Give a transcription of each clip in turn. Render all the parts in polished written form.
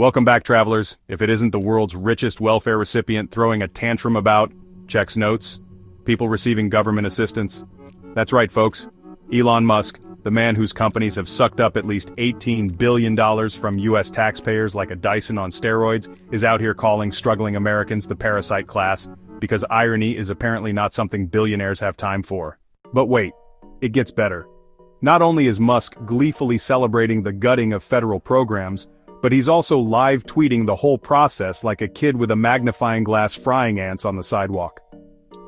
Welcome back, travelers. If it isn't the world's richest welfare recipient throwing a tantrum about checks notes, people receiving government assistance. That's right, folks. Elon Musk, the man whose companies have sucked up at least $18 billion from US taxpayers like a Dyson on steroids, is out here calling struggling Americans the parasite class, because irony is apparently not something billionaires have time for. But wait, it gets better. Not only is Musk gleefully celebrating the gutting of federal programs, but he's also live tweeting the whole process like a kid with a magnifying glass frying ants on the sidewalk.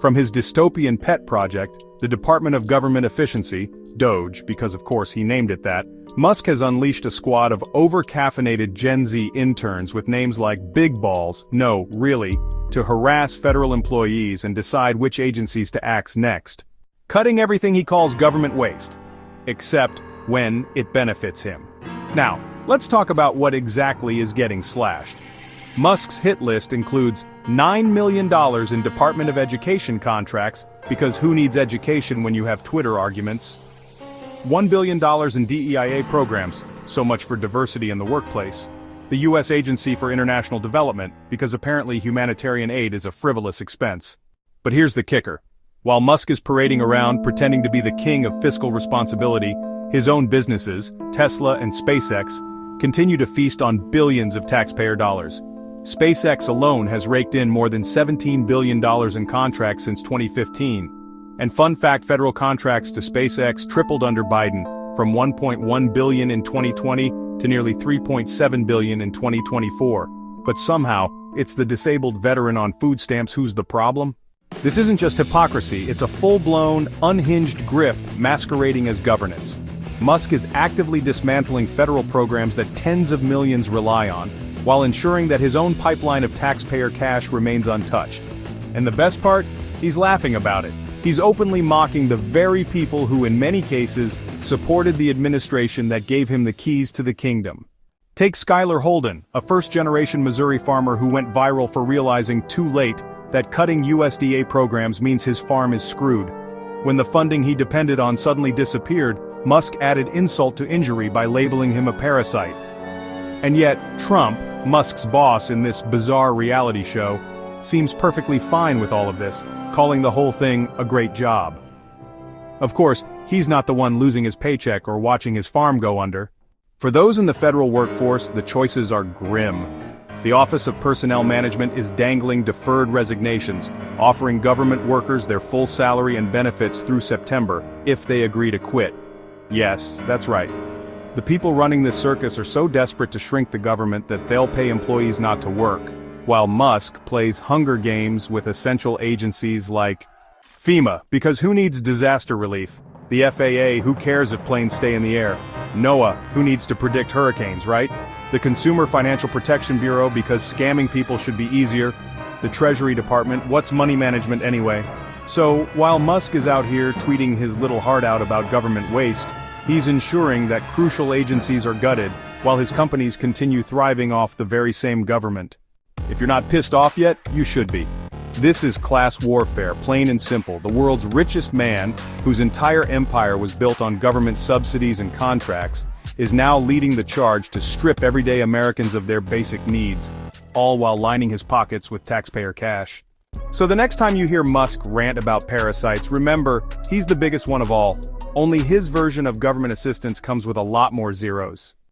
From his dystopian pet project, the Department of Government Efficiency, DOGE, because of course he named it that, Musk has unleashed a squad of over-caffeinated Gen Z interns with names like Big Balls, no, really, to harass federal employees and decide which agencies to axe next. Cutting everything he calls government waste. Except when it benefits him. Now, let's talk about what exactly is getting slashed. Musk's hit list includes $9 million in Department of Education contracts, because who needs education when you have Twitter arguments? $1 billion in DEIA programs, so much for diversity in the workplace. The U.S. Agency for International Development, because apparently humanitarian aid is a frivolous expense. But here's the kicker. While Musk is parading around pretending to be the king of fiscal responsibility, his own businesses, Tesla and SpaceX, continue to feast on billions of taxpayer dollars. SpaceX alone has raked in more than $17 billion in contracts since 2015. And fun fact, federal contracts to SpaceX tripled under Biden, from $1.1 billion in 2020 to nearly $3.7 billion in 2024. But somehow, it's the disabled veteran on food stamps who's the problem? This isn't just hypocrisy, it's a full-blown, unhinged grift masquerading as governance. Musk is actively dismantling federal programs that tens of millions rely on, while ensuring that his own pipeline of taxpayer cash remains untouched. And the best part? He's laughing about it. He's openly mocking the very people who in many cases supported the administration that gave him the keys to the kingdom. Take Skylar Holden, a first-generation Missouri farmer who went viral for realizing too late that cutting USDA programs means his farm is screwed. When the funding he depended on suddenly disappeared, Musk added insult to injury by labeling him a parasite. And yet, Trump, Musk's boss in this bizarre reality show, seems perfectly fine with all of this, calling the whole thing a great job. Of course, he's not the one losing his paycheck or watching his farm go under. For those in the federal workforce, the choices are grim. The Office of Personnel Management is dangling deferred resignations, offering government workers their full salary and benefits through September, if they agree to quit. Yes, that's right. The people running this circus are so desperate to shrink the government that they'll pay employees not to work, while Musk plays Hunger Games with essential agencies like FEMA, because who needs disaster relief? The FAA, who cares if planes stay in the air? NOAA, who needs to predict hurricanes, right? The Consumer Financial Protection Bureau, because scamming people should be easier. The Treasury Department, what's money management anyway? So, while Musk is out here tweeting his little heart out about government waste, he's ensuring that crucial agencies are gutted, while his companies continue thriving off the very same government. If you're not pissed off yet, you should be. This is class warfare, plain and simple. The world's richest man, whose entire empire was built on government subsidies and contracts, is now leading the charge to strip everyday Americans of their basic needs, all while lining his pockets with taxpayer cash. So the next time you hear Musk rant about parasites, remember, he's the biggest one of all. Only his version of government assistance comes with a lot more zeros.